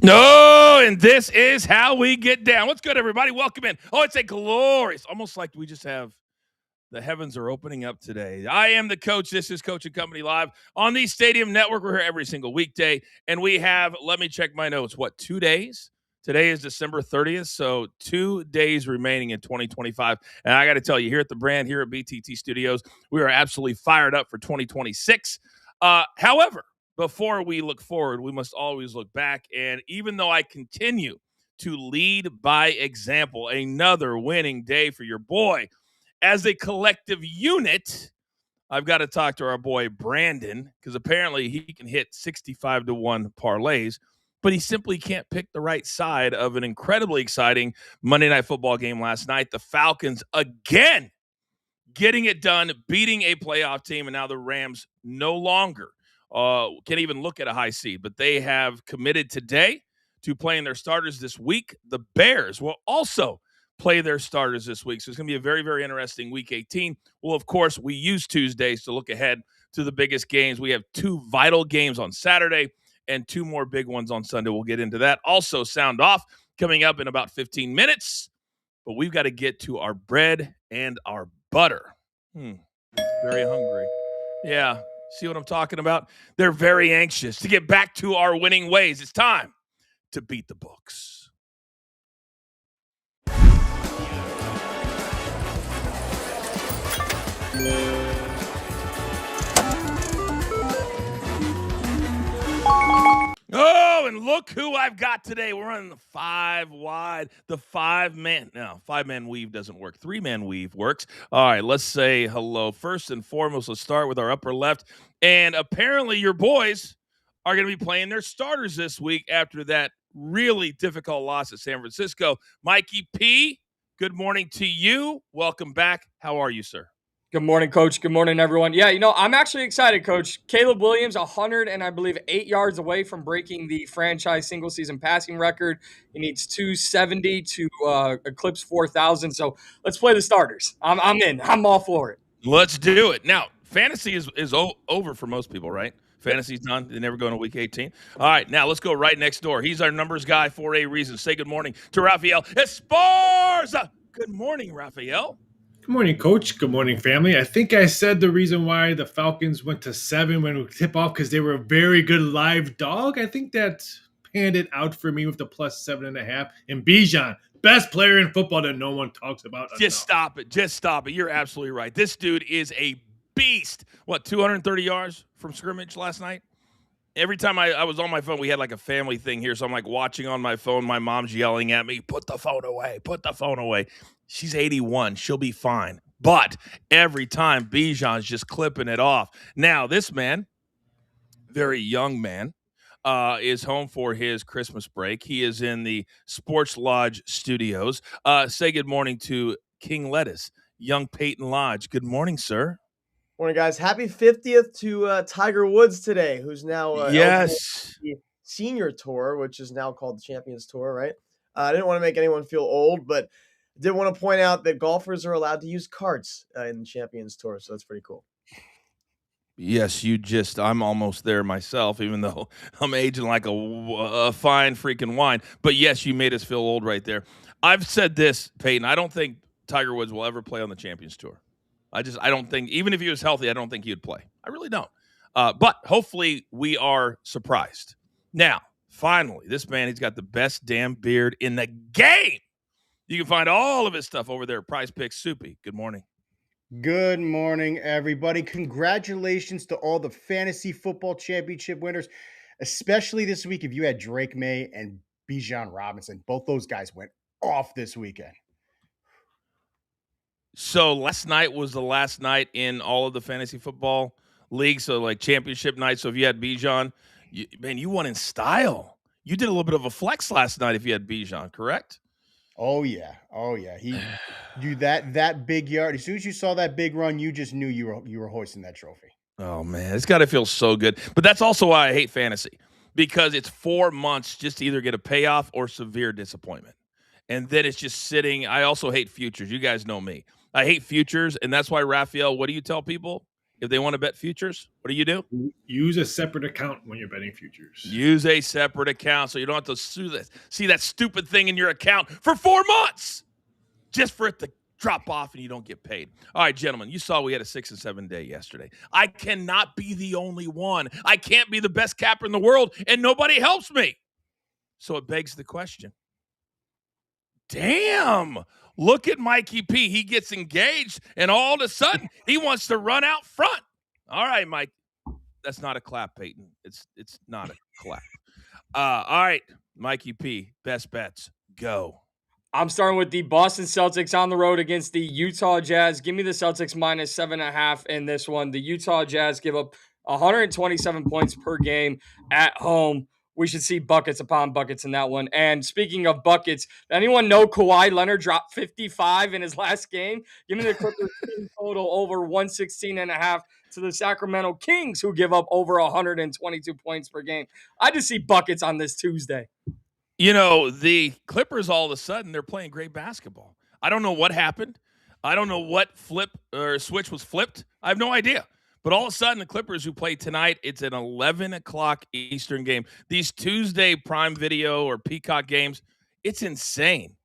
No, and this is how we get down. What's good, everybody? Welcome in. Oh, it's a glorious, almost like we just have the heavens are opening up today. I am the coach. This is Coach and Company Live on the Stadium Network. We're here every single weekday, and we have, let me check my notes, 2 days? Today is December 30th, so 2 days remaining in 2025. And I got to tell you, here at the brand, here at BTT Studios, we are absolutely fired up for 2026. However, before we look forward, we must always look back. And even though I continue to lead by example, another winning day for your boy, as a collective unit, I've got to talk to our boy Brandon, because apparently he can hit 65-1 parlays, but he simply can't pick the right side of an incredibly exciting Monday Night Football game last night. The Falcons again getting it done, beating a playoff team, and now the Rams no longer can't even look at a high seed, but they have committed today to playing their starters this week. The Bears will also play their starters this week. So it's going to be a very, very interesting Week 18. Well, of course, we use Tuesdays to look ahead to the biggest games. We have 2 vital games on Saturday and 2 more big ones on Sunday. We'll get into that. Also, Sound Off coming up in about 15 minutes. But we've got to get to our bread and our butter. Very hungry. Yeah. See what I'm talking about? They're very anxious to get back to our winning ways. It's time to beat the books. Oh, and look who I've got today. We're running the 5 wide, the 5-man. No, 5-man weave doesn't work. 3-man weave works. All right, let's say hello. First and foremost, let's start with our upper left. And apparently your boys are going to be playing their starters this week after that really difficult loss at San Francisco. Mikey P., good morning to you. Welcome back. How are you, sir? Good morning, Coach. Good morning, everyone. Yeah, I'm actually excited, Coach. Caleb Williams, 100 and I believe 8 yards away from breaking the franchise single-season passing record. He needs 270 to eclipse 4,000. So let's play the starters. I'm in. I'm all for it. Let's do it. Now, fantasy is over for most people, right? Fantasy's done. They never go into Week 18. All right, now let's go right next door. He's our numbers guy for a reason. Say good morning to Rafael Esparza. Good morning, Rafael. Good morning, Coach. Good morning, family. I think I said the reason why the Falcons went to 7 when we tip off because they were a very good live dog. I think that panned it out for me with the plus 7.5. And Bijan, best player in football that no one talks about. Just stop it. Just stop it. You're absolutely right. This dude is a beast. 230 yards from scrimmage last night? Every time I was on my phone, we had like a family thing here. So I'm like watching on my phone. My mom's yelling at me, put the phone away, put the phone away. She's 81. She'll be fine. But every time Bijan's just clipping it off. Now, this man, very young man, is home for his Christmas break. He is in the Sports Lodge studios. Say good morning to King Lettuce, young Peyton Lodge. Good morning, sir. Morning, guys. Happy 50th to Tiger Woods today, who's now yes, the Senior Tour, which is now called the Champions Tour, right? I didn't want to make anyone feel old, but I did want to point out that golfers are allowed to use carts in the Champions Tour, so that's pretty cool. Yes, I'm almost there myself, even though I'm aging like a fine freaking wine. But yes, you made us feel old right there. I've said this, Peyton, I don't think Tiger Woods will ever play on the Champions Tour. I don't think, even if he was healthy, I don't think he would play. I really don't. But hopefully we are surprised. Now, finally, this man, he's got the best damn beard in the game. You can find all of his stuff over there at Prize Picks. Soupy, good morning. Good morning, everybody. Congratulations to all the fantasy football championship winners, especially this week if you had Drake May and Bijan Robinson. Both those guys went off this weekend. So last night was the last night in all of the fantasy football leagues, so like championship night. So if you had Bijan, you won in style. You did a little bit of a flex last night if you had Bijan, correct? Oh yeah. You that big yard. As soon as you saw that big run, you just knew you were hoisting that trophy. Oh man, it's got to feel so good. But that's also why I hate fantasy, because it's 4 months just to either get a payoff or severe disappointment, and then it's just sitting. I also hate futures. You guys know me. I hate futures, and that's why, Raphael, what do you tell people? if they want to bet futures, what do? Use a separate account when you're betting futures. Use a separate account so you don't have to see that stupid thing in your account for 4 months just for it to drop off and you don't get paid. All right, gentlemen, you saw we had a 6 and 7 day yesterday. I cannot be the only one. I can't be the best capper in the world, and nobody helps me. So it begs the question. Damn, look at Mikey P. He gets engaged, and all of a sudden, he wants to run out front. All right, Mike. That's not a clap, Peyton. It's not a clap. All right, Mikey P. Best bets. Go. I'm starting with the Boston Celtics on the road against the Utah Jazz. Give me the Celtics minus 7.5 in this one. The Utah Jazz give up 127 points per game at home. We should see buckets upon buckets in that one. And speaking of buckets, anyone know Kawhi Leonard dropped 55 in his last game? Give me the Clippers team total over 116.5 to the Sacramento Kings, who give up over 122 points per game. I just see buckets on this Tuesday. You know, the Clippers, all of a sudden, they're playing great basketball. I don't know what happened. I don't know what flip or switch was flipped. I have no idea. But all of a sudden, the Clippers who play tonight, it's an 11 o'clock Eastern game. These Tuesday Prime Video or Peacock games, it's insane.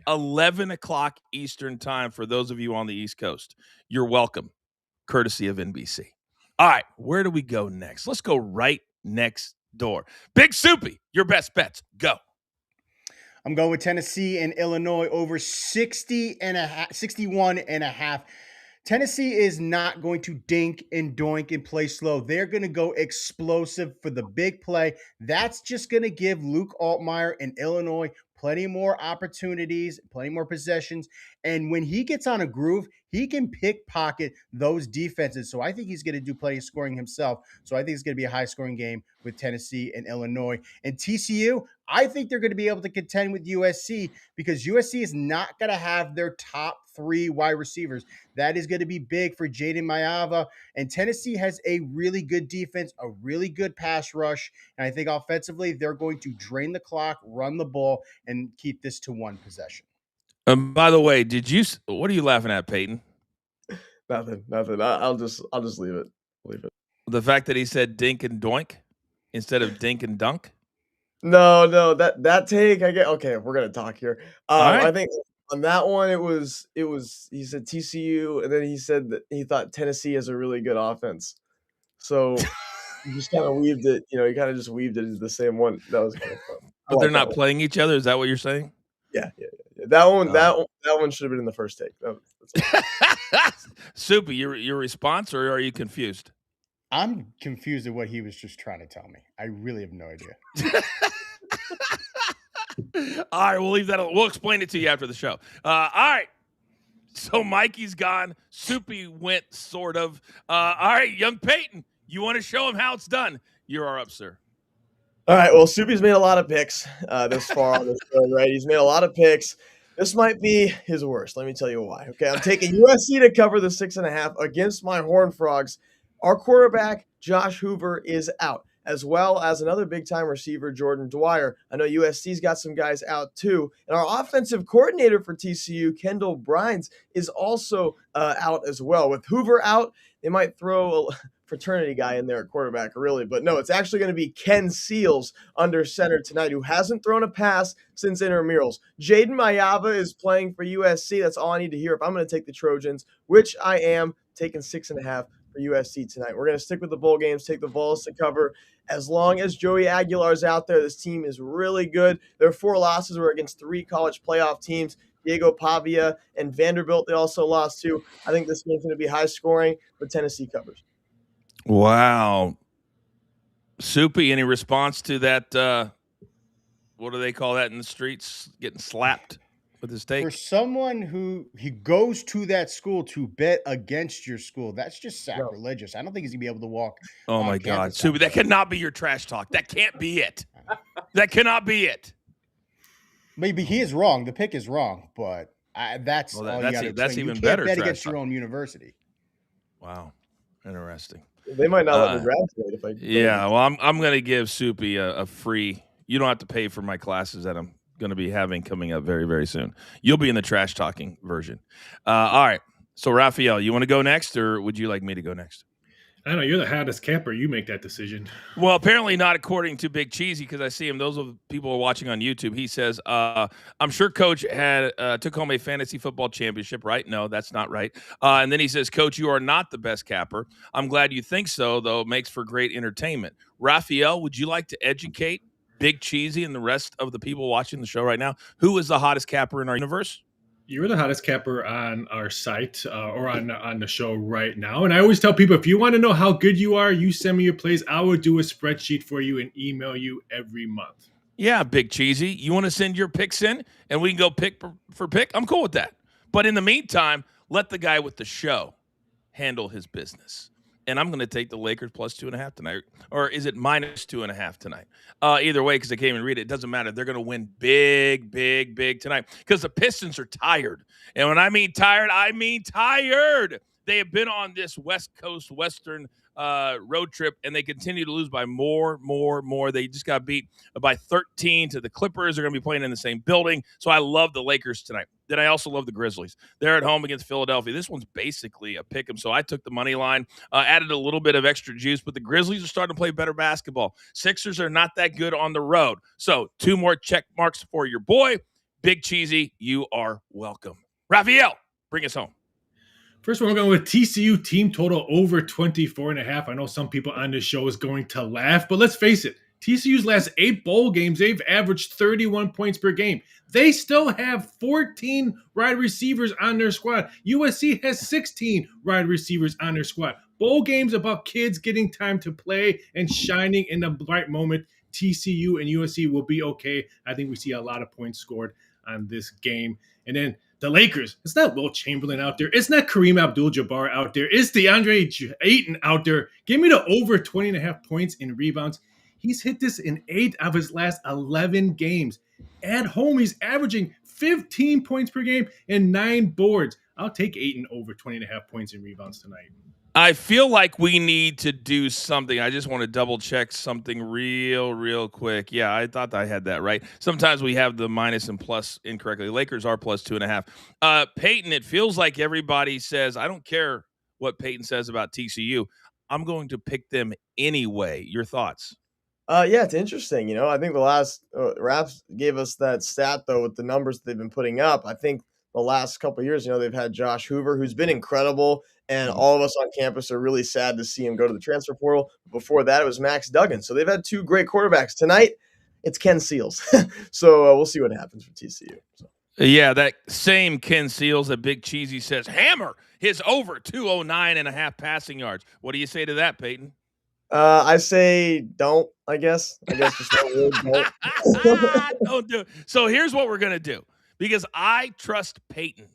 11 o'clock Eastern time for those of you on the East Coast. You're welcome, courtesy of NBC. All right, where do we go next? Let's go right next door. Big Soupy, your best bets. Go. I'm going with Tennessee and Illinois over 61.5. Tennessee is not going to dink and doink and play slow. They're going to go explosive for the big play. That's just going to give Luke Altmaier and Illinois plenty more opportunities, plenty more possessions. And when he gets on a groove, he can pickpocket those defenses. So I think he's going to do plenty of scoring himself. So I think it's going to be a high-scoring game with Tennessee and Illinois. And TCU, I think they're going to be able to contend with USC because USC is not going to have their top 3 wide receivers. That is going to be big for Jaden Maiava. And Tennessee has a really good defense, a really good pass rush. And I think offensively, they're going to drain the clock, run the ball, and keep this to 1 possession. By the way, what are you laughing at, Peyton? Nothing. I'll just leave it. The fact that he said dink and doink instead of dink and dunk? No, that take I get. Okay, we're gonna talk here. Right. I think on that one it was he said TCU, and then he said that he thought Tennessee has a really good offense. So you just kind of weaved it. You kind of just weaved it into the same one. That was kind of fun. But they're not playing each other. Is that what you're saying? Yeah. That one should have been in the first take. Soupy, your response, or are you confused? I'm confused at what he was just trying to tell me. I really have no idea. All right, we'll leave that alone. We'll explain it to you after the show. All right. So Mikey's gone. Soupy went, sort of. All right, young Peyton, you want to show him how it's done? You're up, sir. All right, well, Soupy's made a lot of picks this far on this show, right? He's made a lot of picks. This might be his worst. Let me tell you why. Okay, I'm taking USC to cover the 6.5 against my Horned Frogs. Our quarterback, Josh Hoover, is out, as well as another big-time receiver, Jordan Dwyer. I know USC's got some guys out too. And our offensive coordinator for TCU, Kendall Brines, is also out as well. With Hoover out, they might throw a fraternity guy in there at quarterback, really. But no, it's actually going to be Ken Seals under center tonight, who hasn't thrown a pass since intramurals. Jaden Maiava is playing for USC. That's all I need to hear if I'm going to take the Trojans, which I am, taking 6.5 for USC tonight. We're going to stick with the bowl games, take the Vols to cover. As long as Joey Aguilar's out there, this team is really good. Their 4 losses were against 3 college playoff teams. Diego Pavia and Vanderbilt, they also lost to. I think this game's going to be high scoring, but Tennessee covers. Wow. Soupy, any response to that? What do they call that in the streets? Getting slapped with his take? For someone who he goes to that school to bet against your school, that's just sacrilegious. I don't think he's going to be able to walk. Oh, my God. Soupy, that cannot be your trash talk. That can't be it. That cannot be it. Maybe he is wrong. The pick is wrong, but that's all you got to do. That's even you better. Bet against your own university. Wow. Interesting. They might not let me graduate if I. Yeah, well, I'm going to give Soupy a free. You don't have to pay for my classes that I'm going to be having coming up very, very soon. You'll be in the trash talking version. All right. So, Raphael, you want to go next, or would you like me to go next? I know you're the hottest capper. You make that decision. Well, apparently not according to Big Cheesy, because I see him. Those of people who are watching on YouTube. He says, "I'm sure Coach had took home a fantasy football championship, right? No, that's not right." And then he says, "Coach, you are not the best capper. I'm glad you think so, though. It makes for great entertainment." Raphael, would you like to educate Big Cheesy and the rest of the people watching the show right now? Who is the hottest capper in our universe? You're the hottest capper on our site or on the show right now. And I always tell people, if you want to know how good you are, you send me your plays. I will do a spreadsheet for you and email you every month. Yeah, Big Cheesy. You want to send your picks in and we can go pick for pick? I'm cool with that. But in the meantime, let the guy with the show handle his business. And I'm going to take the Lakers plus 2.5 tonight. Or is it minus 2.5 tonight? Either way, because I can't even read it. It doesn't matter. They're going to win big, big, big tonight because the Pistons are tired. And when I mean tired, I mean tired. They have been on this West Coast, Western road trip, and they continue to lose by more. They just got beat by 13 to the Clippers. They're going to be playing in the same building. So I love the Lakers tonight. Then I also love the Grizzlies. They're at home against Philadelphia. This one's basically a pick 'em. So I took the money line, added a little bit of extra juice, but the Grizzlies are starting to play better basketball. Sixers are not that good on the road. So 2 more check marks for your boy. Big Cheesy, you are welcome. Raphael, bring us home. First one, we're going with TCU team total over 24.5. I know some people on this show is going to laugh, but let's face it. TCU's last 8 bowl games, they've averaged 31 points per game. They still have 14 wide receivers on their squad. USC has 16 wide receivers on their squad. Bowl games about kids getting time to play and shining in the right moment. TCU and USC will be okay. I think we see a lot of points scored on this game. And then the Lakers, it's not Will Chamberlain out there. It's not Kareem Abdul-Jabbar out there. It's DeAndre Ayton out there. Give me the over 20.5 points in rebounds. He's hit this in 8 of his last 11 games. At home, he's averaging 15 points per game and 9 boards. I'll take Ayton over 20.5 points in rebounds tonight. I feel like we need to do something. I just want to double check something real quick. Yeah, I thought I had that right. Sometimes we have the minus and plus incorrectly. Lakers are plus 2.5. Peyton, it feels like everybody says, I don't care what Peyton says about TCU. I'm going to pick them anyway. Your thoughts? Yeah, it's interesting. I think the last Raps gave us that stat though with the numbers they've been putting up. I think the last couple of years, they've had Josh Hoover, who's been incredible, and all of us on campus are really sad to see him go to the transfer portal. Before that, it was Max Duggan. So they've had 2 great quarterbacks. Tonight, it's Ken Seals. So we'll see what happens for TCU. So. Yeah, that same Ken Seals that Big Cheesy says, hammer his over 209.5 passing yards. What do you say to that, Peyton? I say don't, I guess. Just don't. Don't do it. So here's what we're going to do. Because I trust Peyton.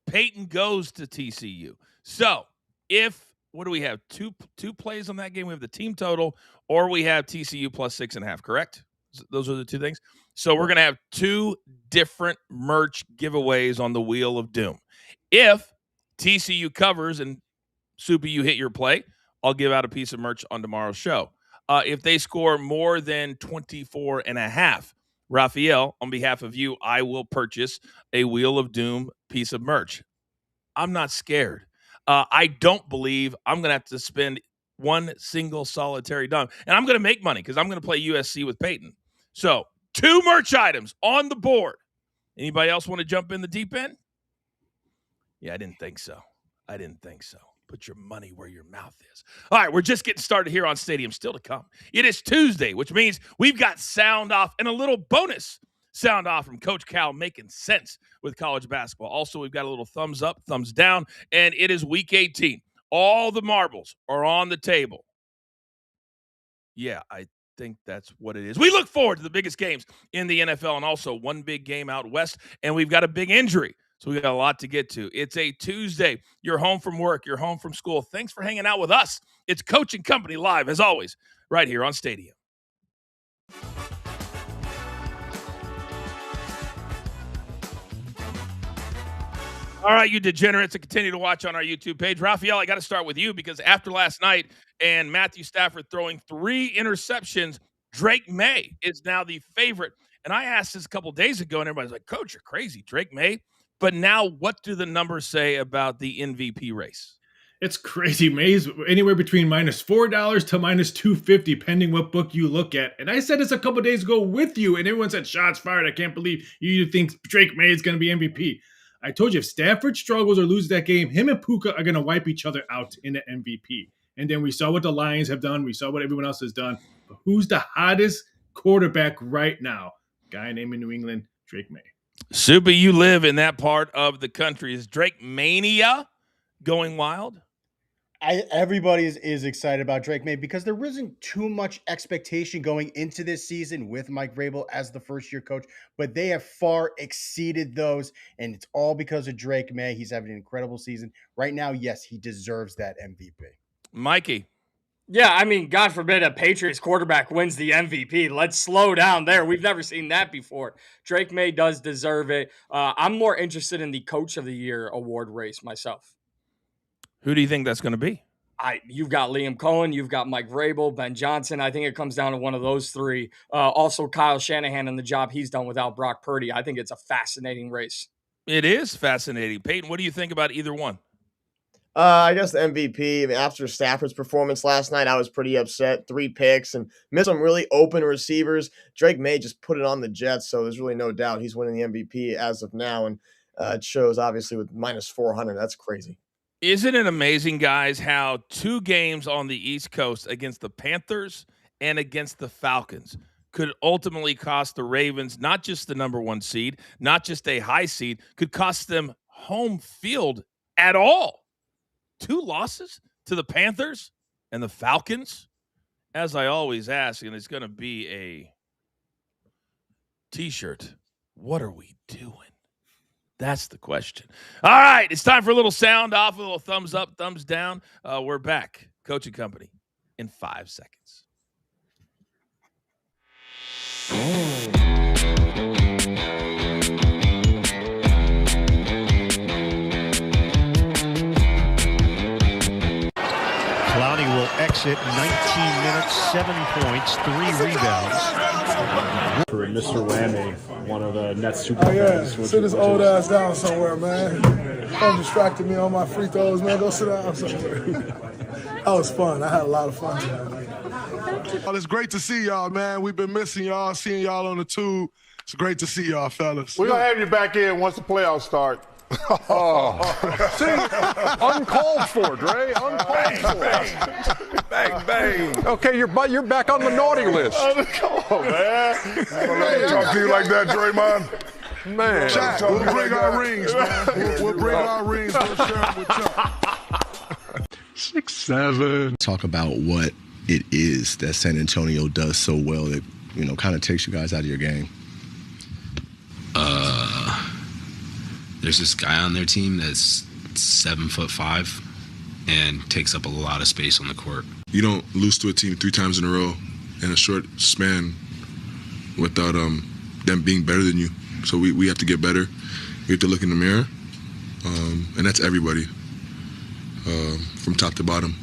Peyton goes to TCU. So what do we have? Two plays on that game? We have the team total, or we have TCU plus 6.5, correct? Those are the 2 things. So we're going to have 2 different merch giveaways on the Wheel of Doom. If TCU covers and Soupy, you hit your play, I'll give out a piece of merch on tomorrow's show. If they score more than 24.5, Raphael, on behalf of you, I will purchase a Wheel of Doom piece of merch. I'm not scared. I don't believe I'm going to have to spend one single solitary dime. And I'm going to make money because I'm going to play USC with Peyton. So 2 merch items on the board. Anybody else want to jump in the deep end? Yeah, I didn't think so. Put your money where your mouth is. All right, we're just getting started here on Stadium. Still to come. It is Tuesday, which means we've got sound off and a little bonus sound off from Coach Cal making sense with college basketball. Also, we've got a little thumbs up, thumbs down, and it is week 18. All the marbles are on the table. Yeah, I think that's what it is. We look forward to the biggest games in the NFL and also one big game out west, and we've got a big injury. So we got a lot to get to. It's a Tuesday. You're home from work. You're home from school. Thanks for hanging out with us. It's Coach and Company live, as always, right here on Stadium. All right, you degenerates that continue to watch on our YouTube page. Raphael, I got to start with you because after last night and Matthew Stafford throwing 3 interceptions, Drake May is now the favorite. And I asked this a couple days ago, and everybody's like, Coach, you're crazy. Drake May. But now what do the numbers say about the MVP race? It's crazy, Mays. Anywhere between -$4 to -250, depending what book you look at. And I said this a couple days ago with you, and everyone said, shots fired. I can't believe you think Drake May is going to be MVP. I told you, if Stafford struggles or loses that game, him and Puka are going to wipe each other out in the MVP. And then we saw what the Lions have done. We saw what everyone else has done. But who's the hottest quarterback right now? Guy named in New England, Drake May. Supa, you live in that part of the country. Is Drake Mania going wild? Everybody is excited about Drake May because there isn't too much expectation going into this season with Mike Vrabel as the first-year coach, but they have far exceeded those, and it's all because of Drake May. He's having an incredible season. Right now, yes, he deserves that MVP. Mikey. Yeah, I mean, God forbid a Patriots quarterback wins the MVP. Let's slow down there. We've never seen that before. Drake May does deserve it. I'm more interested in the Coach of the Year award race myself. Who do you think that's going to be? You've got Liam Cohen, you've got Mike Vrabel, Ben Johnson. I think it comes down to one of those three. Also, Kyle Shanahan and the job he's done without Brock Purdy. I think it's a fascinating race. It is fascinating. Peyton, what do you think about either one? I guess the MVP. I mean, after Stafford's performance last night, I was pretty upset. 3 picks and missed some really open receivers. Drake May just put it on the Jets, so there's really no doubt he's winning the MVP as of now. And it shows, obviously, with -400. That's crazy. Isn't it amazing, guys, how 2 games on the East Coast against the Panthers and against the Falcons could ultimately cost the Ravens not just the #1 seed, not just a high seed, could cost them home field at all. 2 losses to the Panthers and the Falcons? As I always ask, and it's going to be a T-shirt, what are we doing? That's the question. All right, it's time for a little sound off, a little thumbs up, thumbs down. We're back. Coaching Company in 5 seconds. Clowney will exit 19 minutes, 7 points, 3 rebounds. For Mr. Lammy, one of the Nets super fans. Sit his old ass down somewhere, man. Don't distract me on my free throws, man. Go sit down somewhere. That was fun. I had a lot of fun tonight. Well, it's great to see y'all, man. We've been missing y'all, seeing y'all on the tube. It's great to see y'all, fellas. We're going to have you back in once the playoffs start. See, uncalled for, Dre. Uncalled for. Bang, bang. Okay, you're back on the naughty list. Come on, man. Talk to you like that, Draymond. Man, Shaq, we'll bring our rings, man. We'll bring our rings. We'll share them with y'all. 6'7". Talk about what it is that San Antonio does so well that, kind of takes you guys out of your game. There's this guy on their team that's 7'5" and takes up a lot of space on the court. You don't lose to a team 3 times in a row in a short span without them being better than you. So we have to get better. We have to look in the mirror, and that's everybody, from top to bottom,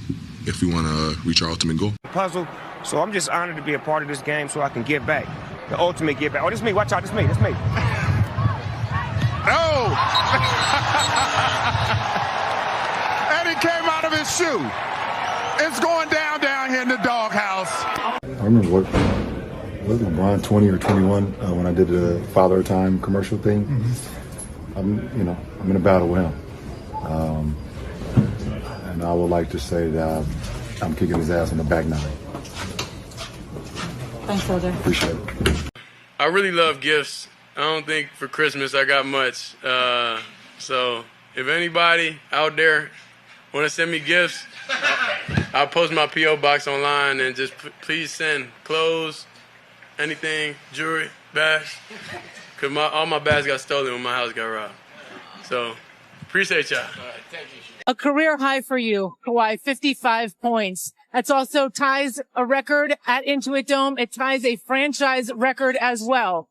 if we want to reach our ultimate goal. Puzzle. So I'm just honored to be a part of this game so I can give back. The ultimate give back. Oh, this is me. Watch out. This is me. This is me. No! And he came out of his shoe. It's going down here in the doghouse. I remember what was LeBron 20 or 21 when I did the Father Time commercial thing. I'm in a battle with him. And I would like to say that I'm kicking his ass in the back nine. Thanks, brother. Appreciate it. I really love gifts. I don't think for Christmas I got much. So if anybody out there want to send me gifts, I'll post my P.O. box online and just please send clothes, anything, jewelry, bags. Because all my bags got stolen when my house got robbed. So appreciate y'all. All right, thank you. A career high for you, Kawhi, 55 points. That's also ties a record at Intuit Dome. It ties a franchise record as well.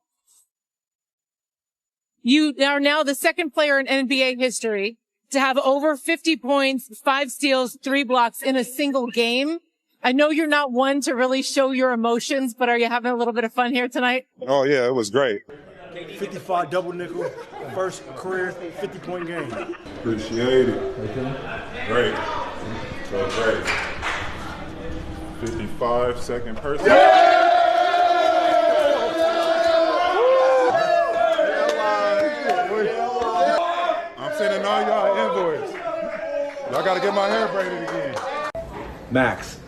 You are now the second player in NBA history to have over 50 points, 5 steals, 3 blocks in a single game. I know you're not one to really show your emotions, but are you having a little bit of fun here tonight? Oh, yeah, it was great. 55 double nickel, first career 50-point game. Appreciate it. Okay. Great. So great. 55-second person. I'm sending all y'all an invoice. Y'all got to get my hair braided again. Max,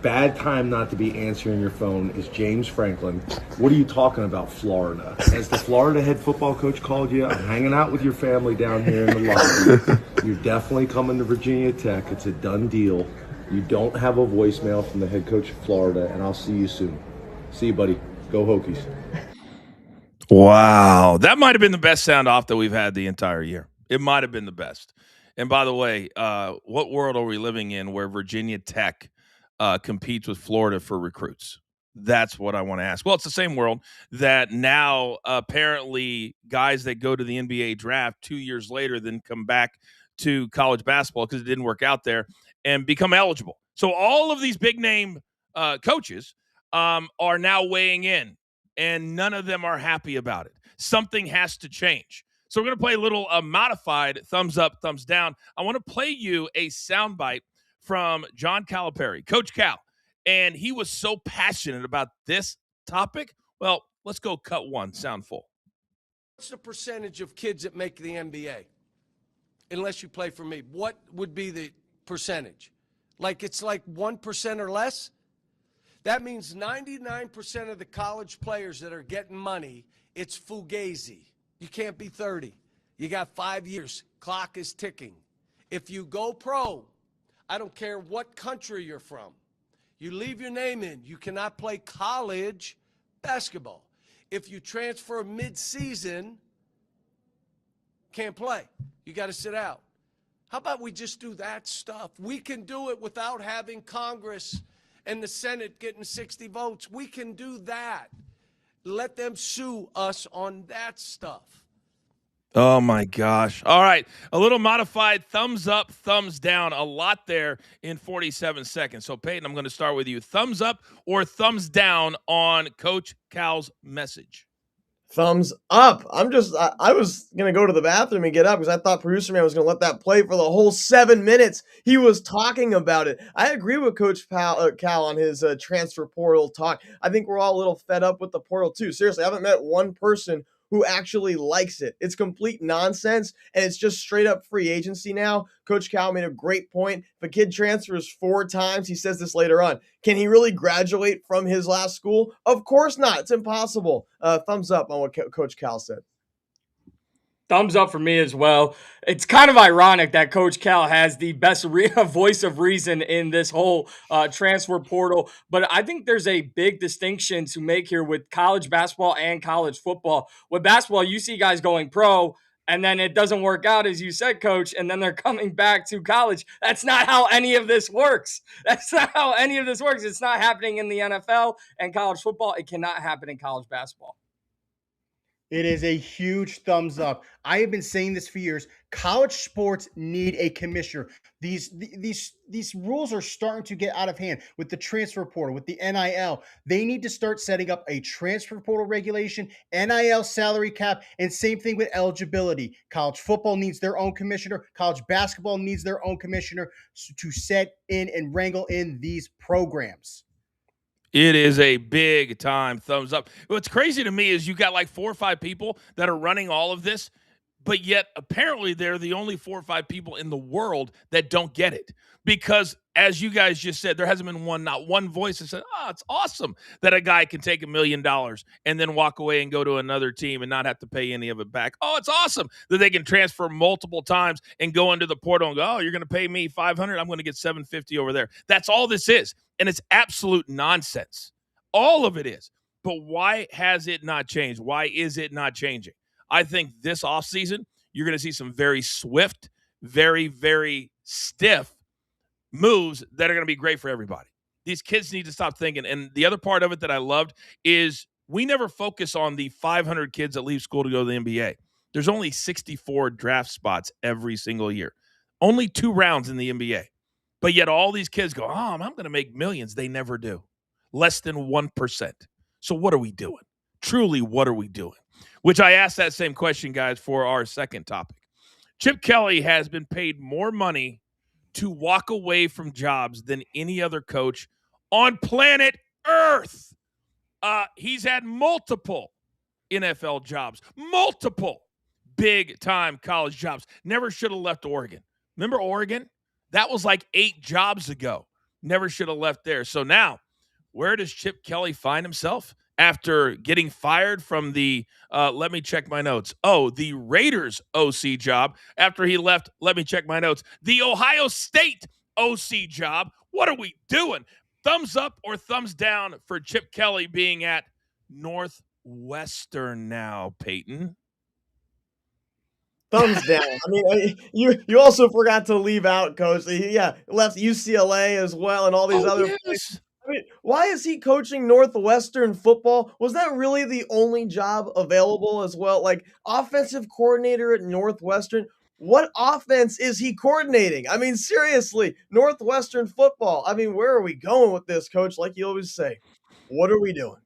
bad time not to be answering your phone is James Franklin. What are you talking about, Florida? Has the Florida head football coach called you? I'm hanging out with your family down here in the lobby. You're definitely coming to Virginia Tech. It's a done deal. You don't have a voicemail from the head coach of Florida, and I'll see you soon. See you, buddy. Go Hokies. Wow. That might have been the best sound off that we've had the entire year. It might have been the best. And by the way, what world are we living in where Virginia Tech competes with Florida for recruits? That's what I want to ask. Well, it's the same world that now apparently guys that go to the NBA draft 2 years later then come back to college basketball because it didn't work out there and become eligible. So all of these big name coaches are now weighing in, and none of them are happy about it. Something has to change. So we're going to play a little modified thumbs up, thumbs down. I want to play you a soundbite from John Calipari, Coach Cal, and he was so passionate about this topic. Well, let's go cut one, sound full. What's the percentage of kids that make the NBA? Unless you play for me, what would be the percentage? Like it's like 1% or less? That means 99% of the college players that are getting money, it's fugazi. You can't be 30. You got 5 years. Clock is ticking. If you go pro, I don't care what country you're from, you leave your name in. You cannot play college basketball. If you transfer mid-season, can't play. You got to sit out. How about we just do that stuff? We can do it without having Congress and the Senate getting 60 votes. We can do that. Let them sue us on that stuff. Oh, my gosh. All right. A little modified thumbs up, thumbs down. A lot there in 47 seconds. So, Peyton, I'm going to start with you. Thumbs up or thumbs down on Coach Cal's message? Thumbs up. I was going to go to the bathroom and get up because I thought producer man was going to let that play for the whole 7 minutes. He was talking about it. I agree with Coach Cal on his transfer portal talk. I think we're all a little fed up with the portal too. Seriously, I haven't met one person who actually likes it. It's complete nonsense, and it's just straight up free agency now. Coach Cal made a great point. If a kid transfers 4 times, he says this later on, can he really graduate from his last school? Of course not. It's impossible. Thumbs up on what Coach Cal said. Thumbs up for me as well. It's kind of ironic that Coach Cal has the best voice of reason in this whole transfer portal. But I think there's a big distinction to make here with college basketball and college football. With basketball, you see guys going pro, and then it doesn't work out, as you said, Coach, and then they're coming back to college. That's not how any of this works. That's not how any of this works. It's not happening in the NFL and college football. It cannot happen in college basketball. It is a huge thumbs up. I have been saying this for years. College sports need a commissioner. These rules are starting to get out of hand with the transfer portal, with the NIL. They need to start setting up a transfer portal regulation, NIL salary cap, and same thing with eligibility. College football needs their own commissioner. College basketball needs their own commissioner to set in and wrangle in these programs. It is a big time thumbs up. What's crazy to me is you got like 4 or 5 people that are running all of this, but yet apparently they're the only 4 or 5 people in the world that don't get it. Because as you guys just said, there hasn't been not one voice that said, oh, it's awesome that a guy can take $1 million and then walk away and go to another team and not have to pay any of it back. Oh, it's awesome that they can transfer multiple times and go into the portal and go, oh, you're going to pay me $500. I'm going to get $750 over there. That's all this is. And it's absolute nonsense. All of it is. But why has it not changed? Why is it not changing? I think this offseason, you're going to see some very swift, very, very stiff moves that are going to be great for everybody. These kids need to stop thinking. And the other part of it that I loved is we never focus on the 500 kids that leave school to go to the NBA. There's only 64 draft spots every single year. Only 2 rounds in the NBA. But yet all these kids go, oh, I'm going to make millions. They never do. Less than 1%. So what are we doing? Truly, what are we doing? Which I asked that same question, guys, for our second topic. Chip Kelly has been paid more money to walk away from jobs than any other coach on planet Earth. He's had multiple NFL jobs, multiple big-time college jobs. Never should have left Oregon. Remember Oregon? That was like 8 jobs ago. Never should have left there. So now, where does Chip Kelly find himself after getting fired from the, let me check my notes, the Raiders OC job after he left, let me check my notes, the Ohio State OC job? What are we doing? Thumbs up or thumbs down for Chip Kelly being at Northwestern now, Peyton? Thumbs down. I mean, you also forgot to leave out, Coach. Left UCLA as well and all these other places. I mean, why is he coaching Northwestern football? Was that really the only job available as well? Like, offensive coordinator at Northwestern? What offense is he coordinating? I mean, seriously, Northwestern football. I mean, where are we going with this, Coach? Like you always say, what are we doing?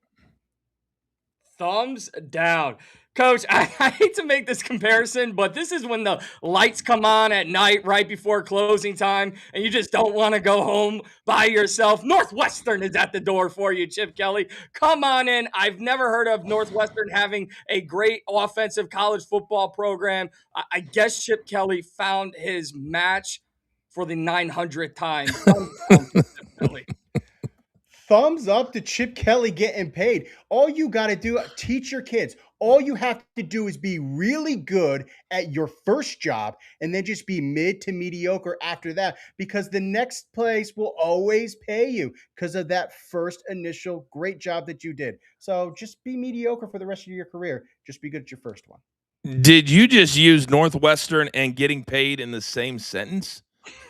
Thumbs down. Coach, I hate to make this comparison, but this is when the lights come on at night right before closing time, and you just don't want to go home by yourself. Northwestern is at the door for you, Chip Kelly. Come on in. I've never heard of Northwestern having a great offensive college football program. I guess Chip Kelly found his match for the 900th time. Thumbs up to Chip Kelly getting paid. All you got to do, teach your kids. All you have to do is be really good at your first job and then just be mid to mediocre after that, because the next place will always pay you because of that first initial great job that you did. So just be mediocre for the rest of your career. Just be good at your first one. Did you just use Northwestern and getting paid in the same sentence?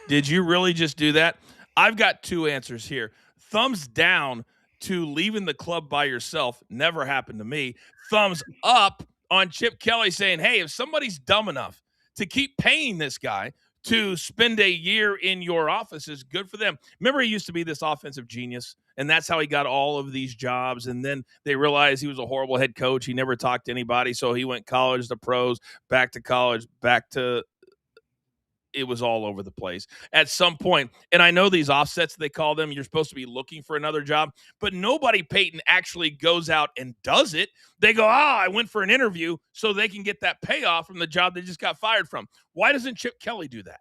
Did you really just do that? I've got 2 answers here. Thumbs down to leaving the club by yourself. Never happened to me. Thumbs up on Chip Kelly saying, hey, if somebody's dumb enough to keep paying this guy to spend a year in your offices, good for them. Remember, he used to be this offensive genius, and that's how he got all of these jobs. And then they realized he was a horrible head coach. He never talked to anybody. So he went college to pros, back to college, back to it was all over the place at some point. And I know these offsets, they call them, you're supposed to be looking for another job, but nobody, Peyton, actually goes out and does it. They go, I went for an interview so they can get that payoff from the job they just got fired from. Why doesn't Chip Kelly do that?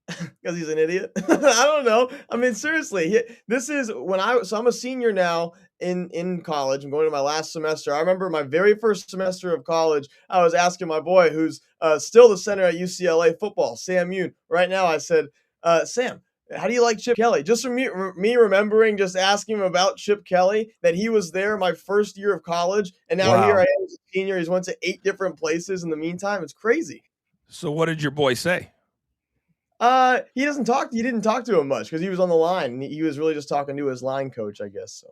Because he's an idiot. I don't know. I mean, seriously, this is when I'm a senior now in college. I'm going to my last semester. I remember my very first semester of college, I was asking my boy, who's still the center at UCLA football, Sam Yoon. Right now, I said, Sam, how do you like Chip Kelly? Just from me remembering just asking him about Chip Kelly, that he was there my first year of college, and now Here I am as a senior. He's went to 8 different places in the meantime. It's crazy. So what did your boy say? He didn't talk to him much because he was on the line. He was really just talking to his line coach, I guess. So.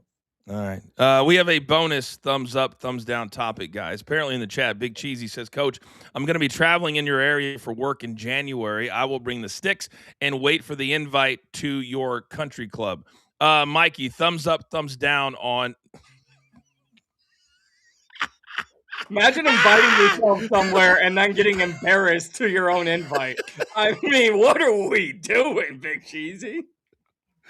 All right. We have a bonus thumbs up, thumbs down topic, guys. Apparently in the chat, Big Cheesy says, Coach, I'm going to be traveling in your area for work in January. I will bring the sticks and wait for the invite to your country club. Mikey, thumbs up, thumbs down on. Imagine inviting yourself somewhere and then getting embarrassed to your own invite. I mean, what are we doing, Big Cheesy?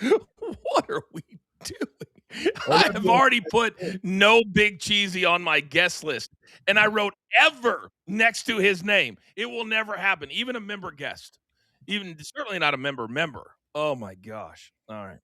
What are we doing? I have already put no Big Cheesy on my guest list, and I wrote ever next to his name. It will never happen. Even a member guest. Even certainly not a member. Oh, my gosh. All right.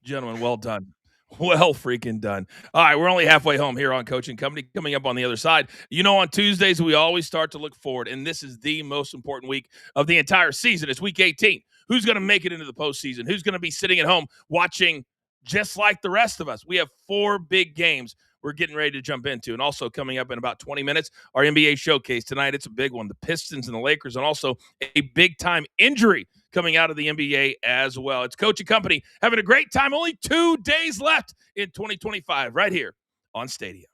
Gentlemen, well done. Well freaking done. All right, we're only halfway home here on Coaching Company. Coming up on the other side, on Tuesdays, we always start to look forward, and this is the most important week of the entire season. It's week 18. Who's going to make it into the postseason? Who's going to be sitting at home watching just like the rest of us? We have 4 big games we're getting ready to jump into. And also coming up in about 20 minutes, our NBA showcase tonight. It's a big one. The Pistons and the Lakers, and also a big-time injury coming out of the NBA as well. It's Coaching Company having a great time. Only 2 days left in 2025 right here on Stadia.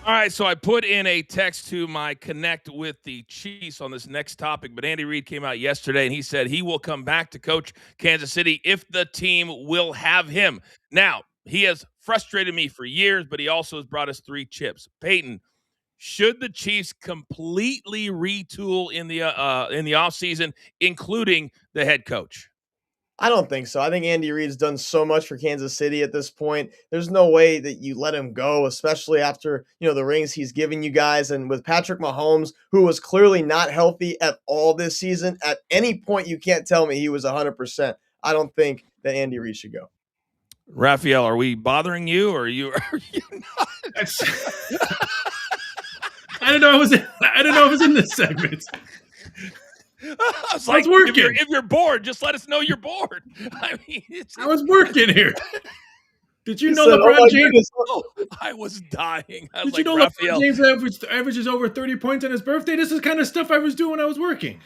All right, so I put in a text to my Connect with the Chiefs on this next topic, but Andy Reid came out yesterday, and he said he will come back to coach Kansas City if the team will have him. Now, he has frustrated me for years, but he also has brought us 3 chips. Peyton, Should the Chiefs completely retool in the offseason, including the head coach? I don't think so. I think Andy Reid's done so much for Kansas City at this point. There's no way that you let him go, especially after, the rings he's given you guys. And with Patrick Mahomes, who was clearly not healthy at all this season, at any point you can't tell me he was 100%. I don't think that Andy Reid should go. Raphael, are we bothering you, or are you not? I didn't know I was in this segment. I was like, working. If you're bored, just let us know you're bored. I mean, I was working here. Did you know said, LeBron James? I was dying. Did you know LeBron James averages over 30 points on his birthday? This is the kind of stuff I was doing when I was working.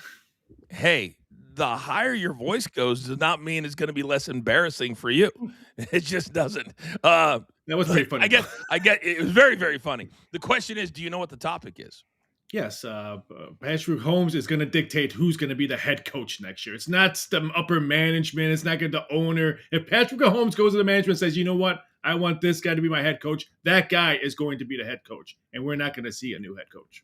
Hey, the higher your voice goes does not mean it's going to be less embarrassing for you. It just doesn't. That was pretty funny. I get. It was very, very funny. The question is, do you know what the topic is? Yes, Patrick Mahomes is going to dictate who's going to be the head coach next year. It's not the upper management. It's not going to the owner. If Patrick Mahomes goes to the management and says, you know what, I want this guy to be my head coach, that guy is going to be the head coach, and we're not going to see a new head coach.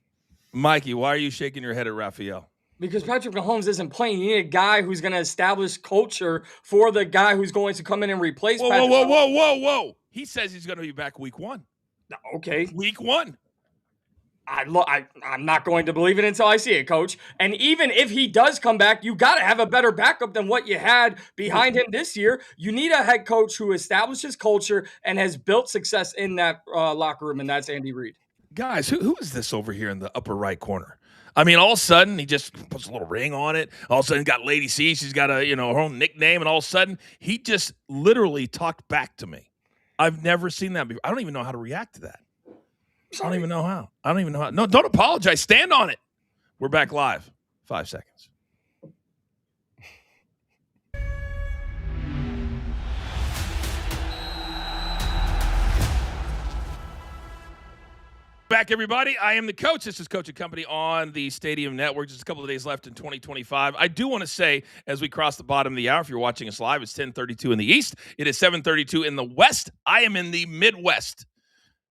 Mikey, why are you shaking your head at Raphael? Because Patrick Mahomes isn't playing. You need a guy who's going to establish culture for the guy who's going to come in and replace Patrick Mahomes. Whoa. He says he's going to be back week 1. Okay. Week 1. I'm not going to believe it until I see it, Coach. And even if he does come back, you got to have a better backup than what you had behind him this year. You need a head coach who establishes culture and has built success in that locker room, and that's Andy Reid. Guys, who is this over here in the upper right corner? I mean, all of a sudden, he just puts a little ring on it. All of a sudden, got Lady C. She's got her own nickname. And all of a sudden, he just literally talked back to me. I've never seen that before. I don't even know how to react to that. I don't even know how. No, don't apologize. Stand on it. We're back live. 5 seconds. Back, everybody. I am the coach. This is Coaching Company on the Stadium Network. Just a couple of days left in 2025. I do want to say, as we cross the bottom of the hour, if you're watching us live, it's 10:32 in the East. It is 7:32 in the West. I am in the Midwest.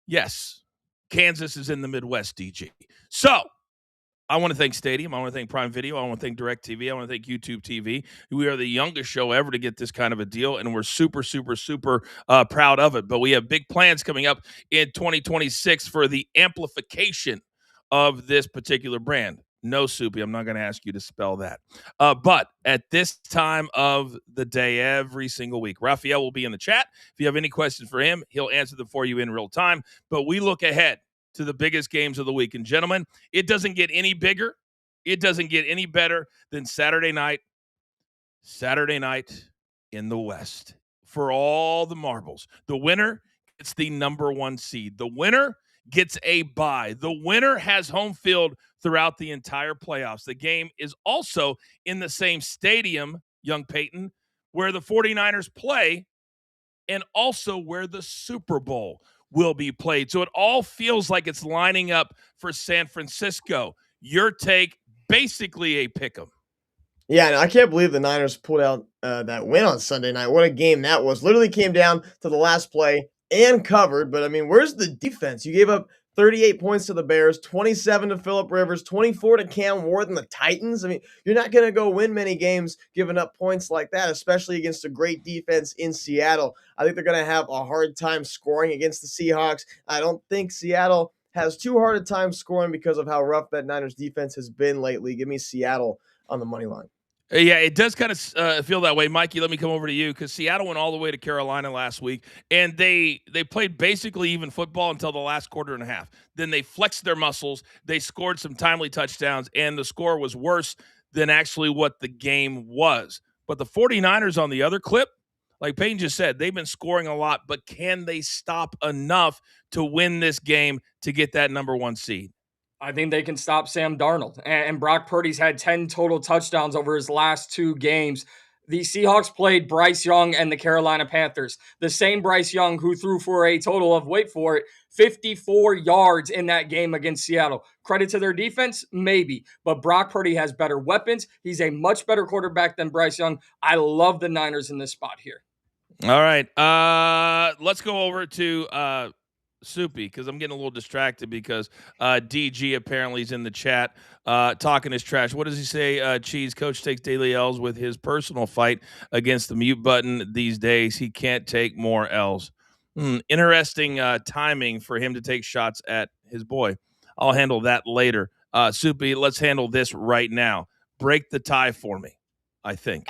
Yes. Kansas is in the Midwest, DG. So, I want to thank Stadium. I want to thank Prime Video. I want to thank DirecTV. I want to thank YouTube TV. We are the youngest show ever to get this kind of a deal, and we're super, super, super proud of it. But we have big plans coming up in 2026 for the amplification of this particular brand. No, Soupy, I'm not going to ask you to spell that. But at this time of the day, every single week, Raphael will be in the chat. If you have any questions for him, he'll answer them for you in real time. But we look ahead to the biggest games of the week. And gentlemen, it doesn't get any bigger. It doesn't get any better than Saturday night in the West. For all the marbles, the winner gets the number 1 seed. The winner gets a bye. The winner has home field throughout the entire playoffs. The game is also in the same stadium, young Peyton, where the 49ers play, and also where the Super Bowl will be played. So it all feels like it's lining up for San Francisco. Your take, basically a pick'em. Yeah, and I can't believe the Niners pulled out that win on Sunday night. What a game that was. Literally came down to the last play and covered. But, I mean, where's the defense? You gave up 38 points to the Bears, 27 to Phillip Rivers, 24 to Cam Ward and the Titans. I mean, you're not going to go win many games giving up points like that, especially against a great defense in Seattle. I think they're going to have a hard time scoring against the Seahawks. I don't think Seattle has too hard a time scoring because of how rough that Niners defense has been lately. Give me Seattle on the money line. Yeah, it does kind of feel that way. Mikey, let me come over to you because Seattle went all the way to Carolina last week, and they played basically even football until the last quarter and a half. Then they flexed their muscles. They scored some timely touchdowns, and the score was worse than actually what the game was. But the 49ers on the other clip, like Payne just said, they've been scoring a lot, but can they stop enough to win this game to get that number 1 seed? I think they can stop Sam Darnold. And Brock Purdy's had 10 total touchdowns over his last 2 games. The Seahawks played Bryce Young and the Carolina Panthers. The same Bryce Young who threw for a total of, wait for it, 54 yards in that game against Seattle. Credit to their defense? Maybe. But Brock Purdy has better weapons. He's a much better quarterback than Bryce Young. I love the Niners in this spot here. All right. Let's go over to Soupy, because I'm getting a little distracted because DG apparently is in the chat talking his trash. What does he say? Cheese, coach takes daily L's with his personal fight against the mute button these days. He can't take more L's. Interesting timing for him to take shots at his boy. I'll handle that later. Soupy, let's handle this right now. Break the tie for me, I think.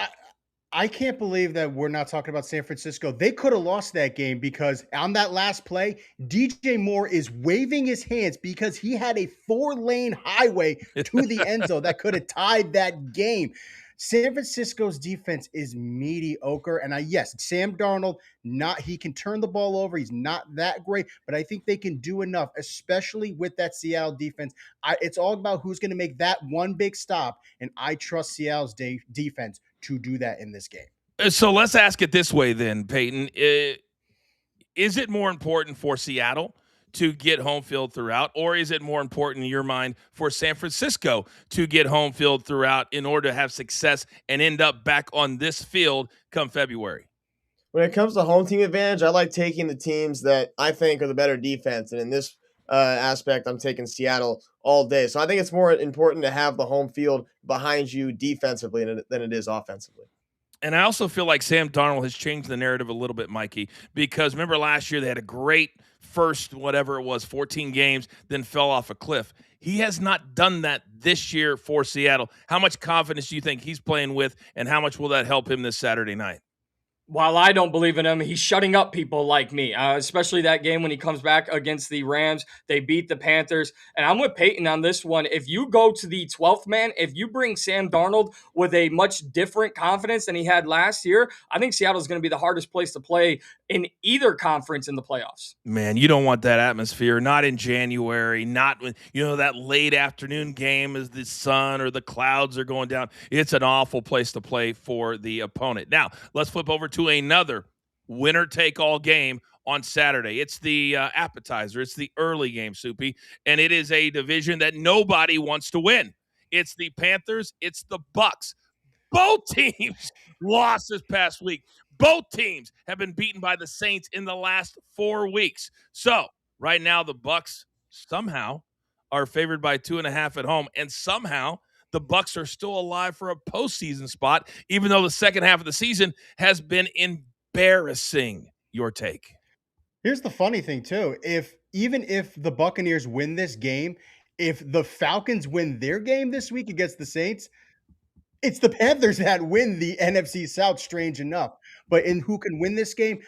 I can't believe that we're not talking about San Francisco. They could have lost that game because on that last play, DJ Moore is waving his hands because he had a 4-lane highway to the end zone that could have tied that game. San Francisco's defense is mediocre. And yes, Sam Darnold, he can turn the ball over. He's not that great, but I think they can do enough, especially with that Seattle defense. It's all about who's going to make that one big stop. And I trust Seattle's defense to do that in this game. So let's ask it this way then, Peyton. Is it more important for Seattle to get home field throughout, or is it more important in your mind for San Francisco to get home field throughout in order to have success and end up back on this field come February? When it comes to home team advantage, I like taking the teams that I think are the better defense. And in this aspect, I'm taking Seattle all day. So I think it's more important to have the home field behind you defensively than it is offensively. And I also feel like Sam Darnold has changed the narrative a little bit, Mikey, because remember last year they had a great first, whatever it was, 14 games, then fell off a cliff. He has not done that this year for Seattle. How much confidence do you think he's playing with, and how much will that help him this Saturday night? While I don't believe in him, he's shutting up people like me, especially that game when he comes back against the Rams. They beat the Panthers. And I'm with Peyton on this one. If you go to the 12th man, if you bring Sam Darnold with a much different confidence than he had last year, I think Seattle's going to be the hardest place to play in either conference in the playoffs. Man, you don't want that atmosphere, not in January, not when, that late afternoon game as the sun or the clouds are going down. It's an awful place to play for the opponent. Now, let's flip over to another winner-take-all game on Saturday. It's the appetizer. It's the early game, Soupy, and it is a division that nobody wants to win. It's the Panthers. It's the Bucs. Both teams lost this past week. Both teams have been beaten by the Saints in the last 4 weeks. So right now the Bucs somehow are favored by 2.5 at home, and somehow the Bucs are still alive for a postseason spot, even though the second half of the season has been embarrassing. Your take? Here's the funny thing, too. Even if the Buccaneers win this game, if the Falcons win their game this week against the Saints, it's the Panthers that win the NFC South, strange enough. But in who can win this game,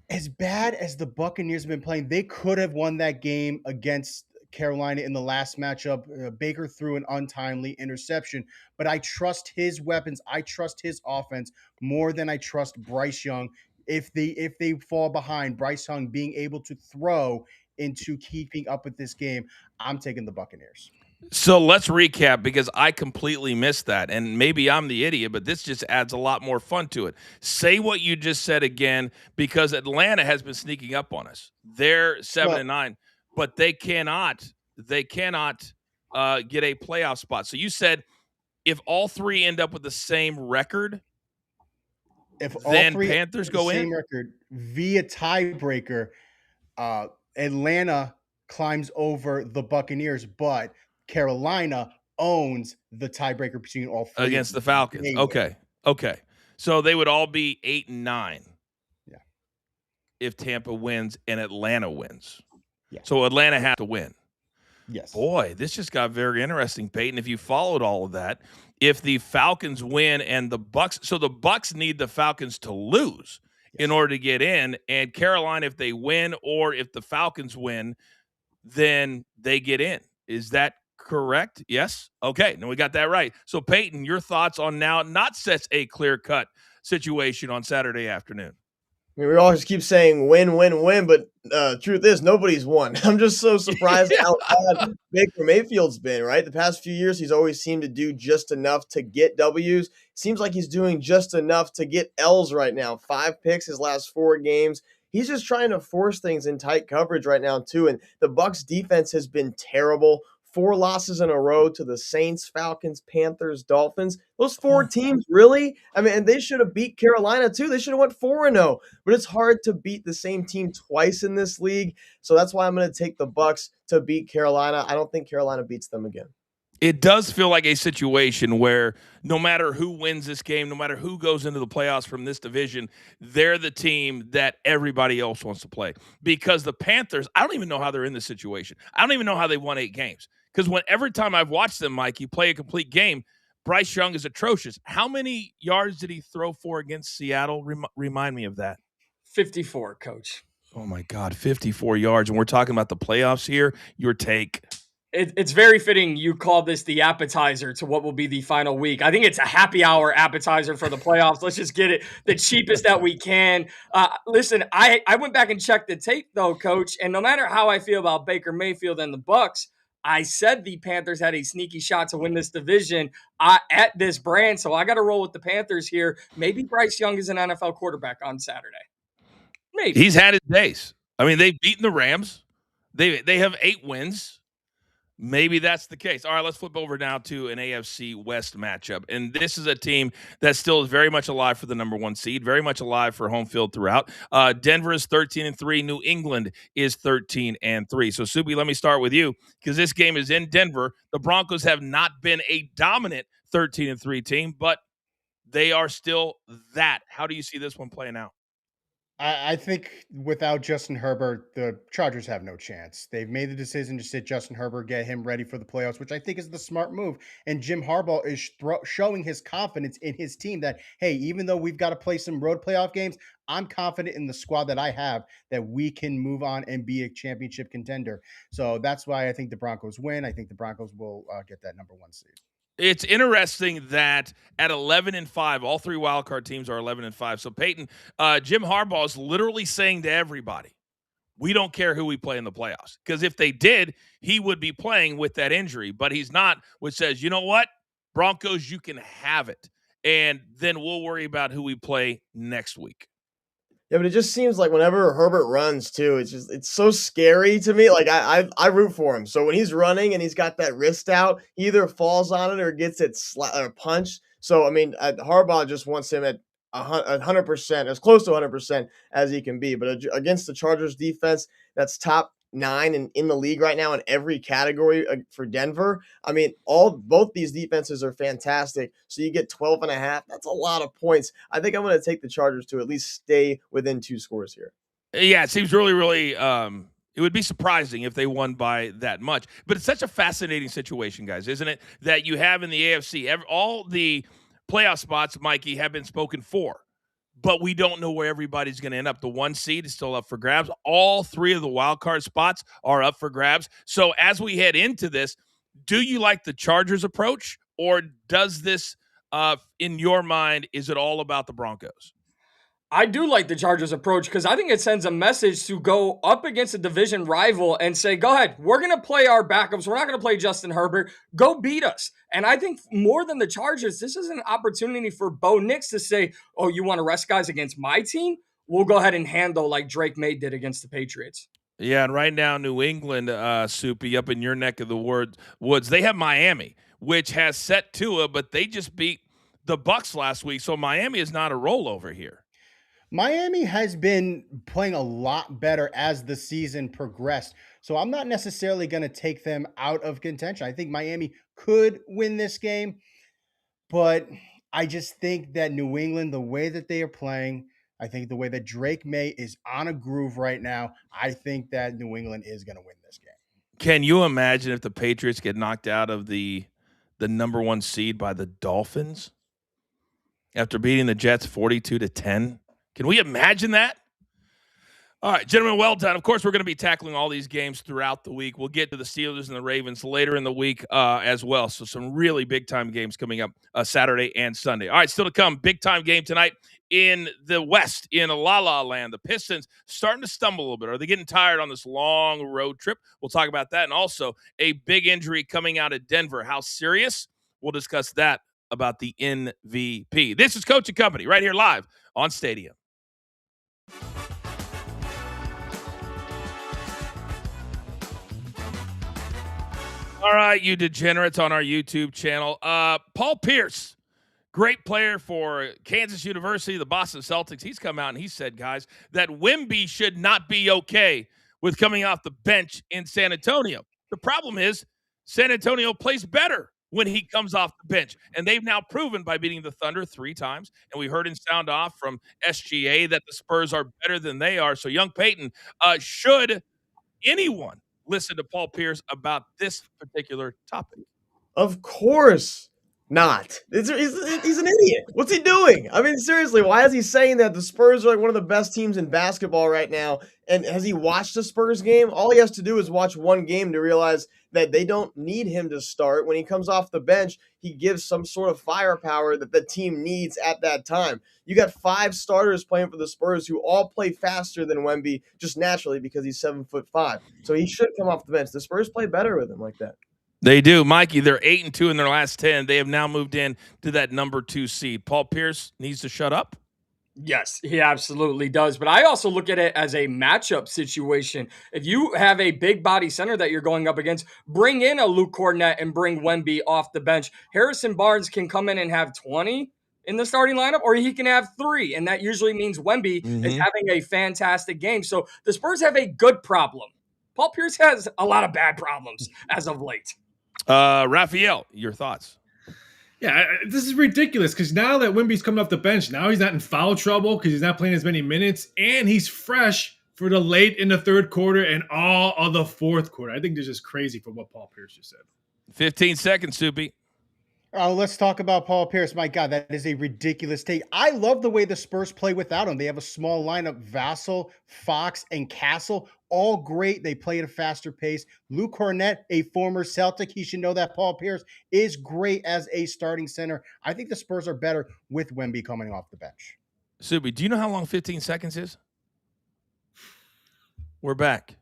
as bad as the Buccaneers have been playing, they could have won that game against Carolina in the last matchup. Baker threw an untimely interception, but I trust his weapons. I trust his offense more than I trust Bryce Young. If they fall behind, Bryce Young being able to throw into keeping up with this game, I'm taking the Buccaneers. So let's recap, because I completely missed that, and maybe I'm the idiot, but this just adds a lot more fun to it. Say what you just said again, because Atlanta has been sneaking up on us. They're 7-9, but they cannot get a playoff spot. So you said if all three end up with the same record, if then all three Panthers go same in record via tiebreaker, Atlanta climbs over the Buccaneers, but Carolina owns the tiebreaker between all three against the Falcons. Okay. So they would all be 8-9. Yeah. If Tampa wins and Atlanta wins. Yeah. So Atlanta has to win. Yes. Boy, this just got very interesting, Peyton. If you followed all of that, if the Falcons win and the Bucs, so the Bucs need the Falcons to lose in order to get in, and Carolina, if they win or if the Falcons win, then they get in. Is that correct? Yes? Okay, now we got that right. So, Peyton, your thoughts on now not such a clear-cut situation on Saturday afternoon? I mean, we always keep saying win, win, win, but truth is nobody's won. I'm just so surprised how bad Baker Mayfield's been, right? The past few years, he's always seemed to do just enough to get W's. Seems like he's doing just enough to get L's right now. 5 picks his last 4 games. He's just trying to force things in tight coverage right now, too. And the Bucs defense has been terrible. 4 losses in a row to the Saints, Falcons, Panthers, Dolphins. Those 4 teams, really? I mean, and they should have beat Carolina too. They should have went 4-0. But it's hard to beat the same team twice in this league. So that's why I'm going to take the Bucs to beat Carolina. I don't think Carolina beats them again. It does feel like a situation where no matter who wins this game, no matter who goes into the playoffs from this division, they're the team that everybody else wants to play. Because the Panthers, I don't even know how they're in this situation. I don't even know how they won 8 games. Because every time I've watched them, Mike, you play a complete game, Bryce Young is atrocious. How many yards did he throw for against Seattle? Remind me of that. 54, Coach. Oh, my God, 54 yards. And we're talking about the playoffs here. Your take. It's very fitting you call this the appetizer to what will be the final week. I think it's a happy hour appetizer for the playoffs. Let's just get it the cheapest that we can. Listen, I went back and checked the tape, though, Coach, and no matter how I feel about Baker Mayfield and the Bucs, I said the Panthers had a sneaky shot to win this division at this brand, so I got to roll with the Panthers here. Maybe Bryce Young is an NFL quarterback on Saturday. Maybe. He's had his days. I mean, they've beaten the Rams. They have 8 wins. Maybe that's the case. All right, let's flip over now to an AFC West matchup. And this is a team that still is very much alive for the number 1 seed, very much alive for home field throughout. Denver is 13-3. New England is 13-3. So, Subi, let me start with you because this game is in Denver. The Broncos have not been a dominant 13-3 team, but they are still that. How do you see this one playing out? I think without Justin Herbert, the Chargers have no chance. They've made the decision to sit Justin Herbert, get him ready for the playoffs, which I think is the smart move. And Jim Harbaugh is showing his confidence in his team that, hey, even though we've got to play some road playoff games, I'm confident in the squad that I have that we can move on and be a championship contender. So that's why I think the Broncos win. I think the Broncos will get that number 1 seed. It's interesting that at 11-5, all 3 wildcard teams are 11-5. So, Peyton, Jim Harbaugh is literally saying to everybody, we don't care who we play in the playoffs. Because if they did, he would be playing with that injury. But he's not, which says, you know what? Broncos, you can have it. And then we'll worry about who we play next week. Yeah, but it just seems like whenever Herbert runs too, it's so scary to me. Like I root for him. So when he's running and he's got that wrist out, he either falls on it or gets it or punched. So I mean, Harbaugh just wants him at 100%, as close to 100% as he can be. But against the Chargers defense, that's top 9 in the league right now in every category for Denver. I mean, both these defenses are fantastic. So you get 12.5. That's a lot of points. I think I'm going to take the Chargers to at least stay within 2 scores here. Yeah, it seems really, really it would be surprising if they won by that much. But it's such a fascinating situation, guys, isn't it? That you have in the AFC. All the playoff spots, Mikey, have been spoken for. But we don't know where everybody's going to end up. The 1 seed is still up for grabs. All 3 of the wild card spots are up for grabs. So as we head into this, do you like the Chargers approach, or does this, in your mind, is it all about the Broncos? I do like the Chargers approach because I think it sends a message to go up against a division rival and say, go ahead, we're going to play our backups. We're not going to play Justin Herbert. Go beat us. And I think more than the Chargers, this is an opportunity for Bo Nix to say, oh, you want to rest guys against my team? We'll go ahead and handle like Drake May did against the Patriots. Yeah, and right now, New England, Soupy, up in your neck of the woods, they have Miami, which has set Tua, but they just beat the Bucs last week. So Miami is not a rollover here. Miami has been playing a lot better as the season progressed. So I'm not necessarily going to take them out of contention. I think Miami could win this game, but I just think that New England, the way that they are playing, I think the way that Drake May is on a groove right now, I think that New England is going to win this game. Can you imagine if the Patriots get knocked out of the number 1 seed by the Dolphins after beating the Jets 42-10? Can we imagine that? All right, gentlemen, well done. Of course, we're going to be tackling all these games throughout the week. We'll get to the Steelers and the Ravens later in the week as well. So some really big-time games coming up Saturday and Sunday. All right, still to come, big-time game tonight in the West, in La La Land. The Pistons starting to stumble a little bit. Are they getting tired on this long road trip? We'll talk about that. And also a big injury coming out of Denver. How serious? We'll discuss that about the MVP. This is Coach and Company right here live on Stadium. All right, you degenerates on our YouTube channel. Paul Pierce, great player for Kansas University, the Boston Celtics. He's come out and he said, guys, that Wemby should not be okay with coming off the bench in San Antonio. The problem is San Antonio plays better when he comes off the bench. And they've now proven by beating the Thunder 3 times. And we heard in sound off from SGA that the Spurs are better than they are. So, young Peyton, should anyone listen to Paul Pierce about this particular topic? Of course not. He's an idiot. What's he doing? I mean, seriously, why is he saying that the Spurs are like one of the best teams in basketball right now? And has he watched the Spurs game? All he has to do is watch one game to realize that they don't need him to start. When he comes off the bench, he gives some sort of firepower that the team needs at that time. You got 5 starters playing for the Spurs who all play faster than Wemby just naturally because he's 7'5". So he should come off the bench. The Spurs play better with him like that. They do. Mikey, they're 8-2 in their last 10. They have now moved in to that number 2 seed. Paul Pierce needs to shut up? Yes, he absolutely does. But I also look at it as a matchup situation. If you have a big body center that you're going up against, bring in a Luke Cornett and bring Wemby off the bench. Harrison Barnes can come in and have 20 in the starting lineup, or he can have 3. And that usually means Wemby is having a fantastic game. So the Spurs have a good problem. Paul Pierce has a lot of bad problems as of late. Raphael, your thoughts? Yeah, this is ridiculous because now that Wemby's coming off the bench, now he's not in foul trouble because he's not playing as many minutes, and he's fresh for the late in the third quarter and all of the fourth quarter. I think this is crazy for what Paul Pierce just said. 15 seconds, Soupy. Let's talk about Paul Pierce. My God, that is a ridiculous take. I love the way the Spurs play without him. They have a small lineup: Vassell, Fox, and Castle. All great. They play at a faster pace. Luke Cornett, a former Celtic. He should know that Paul Pierce is great as a starting center. I think the Spurs are better with Wemby coming off the bench. Soupy, do you know how long 15 seconds is? We're back.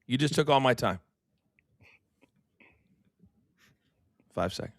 You just took all my time. 5 seconds.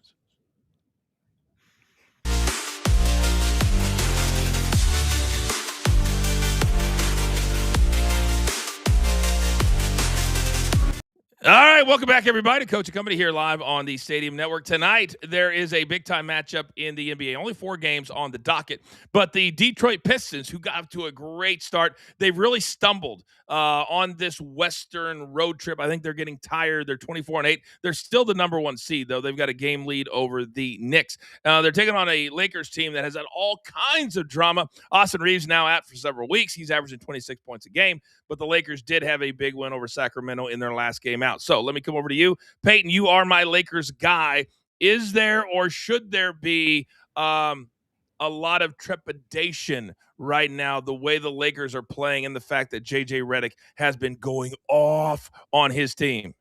All right, welcome back, everybody. Coach and Company here live on the Stadium Network. Tonight, there is a big-time matchup in the NBA. Only 4 games on the docket, but the Detroit Pistons, who got off to a great start, they've really stumbled on this Western road trip. I think they're getting tired. They're 24-8. They're still the number 1 seed, though. They've got a game lead over the Knicks. They're taking on a Lakers team that has had all kinds of drama. Austin Reeves now out for several weeks. He's averaging 26 points a game, but the Lakers did have a big win over Sacramento in their last game out. So let me come over to you. Peyton, you are my Lakers guy. Is there or should there be a lot of trepidation right now, the way the Lakers are playing and the fact that J.J. Redick has been going off on his team?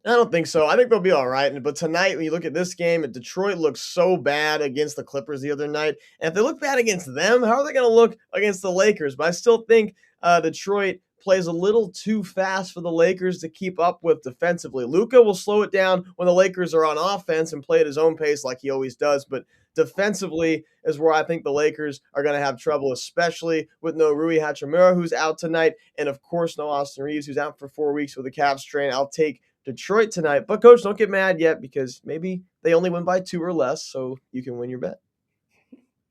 I don't think so. I think they'll be all right. But tonight, when you look at this game, Detroit looks so bad against the Clippers the other night. And if they look bad against them, how are they going to look against the Lakers? But I still think Detroit plays a little too fast for the Lakers to keep up with defensively. Luka will slow it down when the Lakers are on offense and play at his own pace like he always does. But defensively is where I think the Lakers are going to have trouble, especially with no Rui Hachimura, who's out tonight, and of course no Austin Reeves, who's out for 4 weeks with a calf strain. I'll take Detroit tonight. But, Coach, don't get mad yet because maybe they only win by 2 or less, so you can win your bet.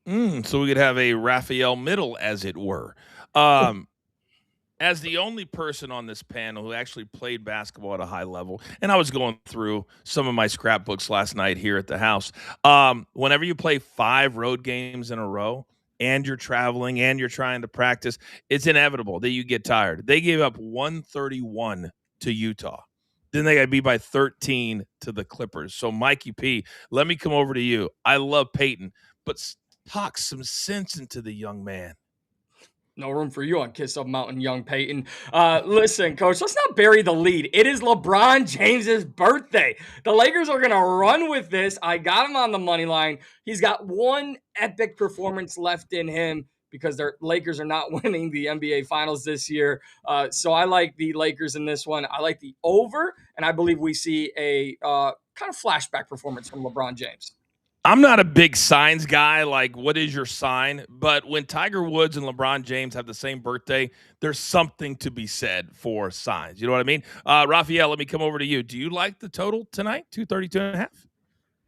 So we could have a Raphael middle, as it were. As the only person on this panel who actually played basketball at a high level, and I was going through some of my scrapbooks last night here at the house, whenever you play 5 road games in a row and you're traveling and you're trying to practice, it's inevitable that you get tired. They gave up 131 to Utah. Then they got beat by 13 to the Clippers. So, Mikey P, let me come over to you. I love Peyton, but talk some sense into the young man. No room for you on Kiss Up Mountain, young Peyton. Listen, Coach, let's not bury the lead. It is LeBron James's birthday. The Lakers are going to run with this. I got him on the money line. He's got one epic performance left in him because the Lakers are not winning the NBA Finals this year. So I like the Lakers in this one. I like the over, and I believe we see a kind of flashback performance from LeBron James. I'm not a big signs guy, like what is your sign? But when Tiger Woods and LeBron James have the same birthday, there's something to be said for signs. You know what I mean? Raphael, let me come over to you. Do you like the total tonight, 232.5? Yeah,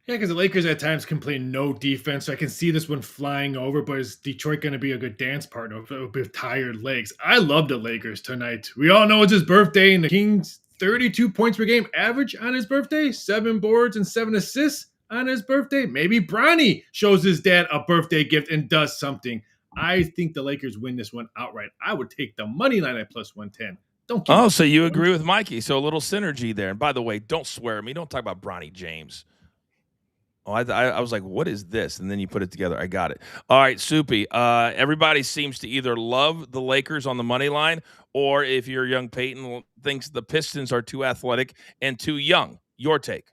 because the Lakers at times can play no defense, so I can see this one flying over, but is Detroit going to be a good dance partner with tired legs? I love the Lakers tonight. We all know it's his birthday, and the Kings 32 points per game average on his birthday, 7 boards and 7 assists on his birthday. Maybe Bronny shows his dad a birthday gift and does something. I think the Lakers win this one outright. I would take the money line at plus 110. So you agree with Mikey. So a little synergy there. And by the way, don't swear at me. Don't talk about Bronny James. Oh, I was like, what is this? And then you put it together. I got it. All right, Soupy. Everybody seems to either love the Lakers on the money line, or if you're young Peyton, thinks the Pistons are too athletic and too young. Your take.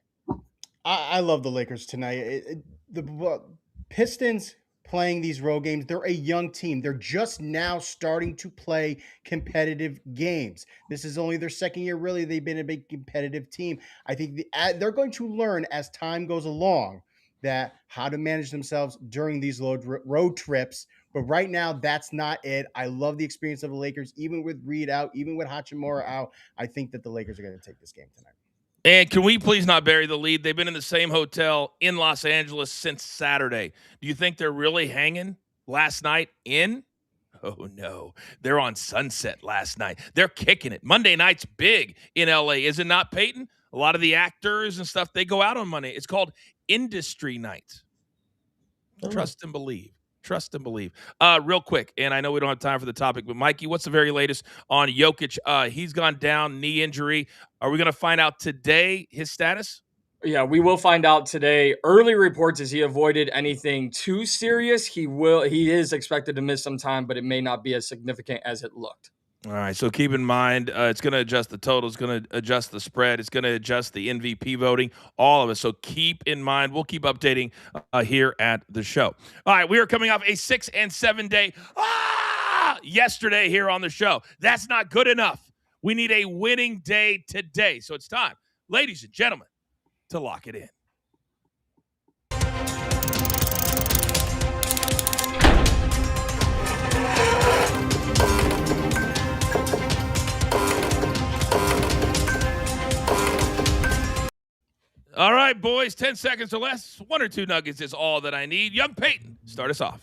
I love the Lakers tonight. The Pistons playing these road games, they're a young team. They're just now starting to play competitive games. This is only their second year, really. They've been a big competitive team. I think they're going to learn as time goes along that how to manage themselves during these road trips. But right now, that's not it. I love the experience of the Lakers, even with Reed out, even with Hachimura out. I think that the Lakers are going to take this game tonight. And can we please not bury the lead? They've been in the same hotel in Los Angeles since Saturday. Do you think they're really hanging last night in? Oh, no. They're on Sunset last night. They're kicking it. Monday night's big in L.A., is it not, Peyton? A lot of the actors and stuff, they go out on Monday. It's called Industry Night. Trust and believe. Trust and believe. Real quick, and I know we don't have time for the topic, but Mikey, what's the very latest on Jokic? He's gone down, knee injury. Are we going to find out today his status? Yeah, we will find out today. Early reports as he avoided anything too serious. He is expected to miss some time, but it may not be as significant as it looked. All right, so keep in mind, it's going to adjust the total. It's going to adjust the spread. It's going to adjust the MVP voting, all of it. So keep in mind, we'll keep updating here at the show. All right, we are coming off a 6 and 7 day yesterday here on the show. That's not good enough. We need a winning day today. So it's time, ladies and gentlemen, to lock it in. All right, boys, 10 seconds or less. 1 or 2 nuggets is all that I need. Young Peyton, start us off.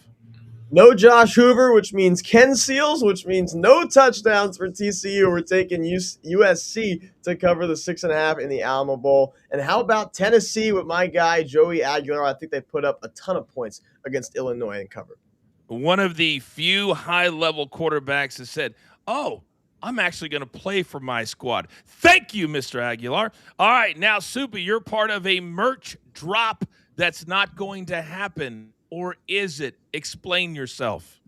No Josh Hoover, which means Ken Seals, which means no touchdowns for TCU. We're taking USC to cover the 6.5 in the Alamo Bowl. And how about Tennessee with my guy, Joey Aguilar? I think they put up a ton of points against Illinois and covered. One of the few high-level quarterbacks has said, I'm actually going to play for my squad. Thank you, Mr. Aguilar. All right, now, Soupy, you're part of a merch drop that's not going to happen. Or is it? Explain yourself.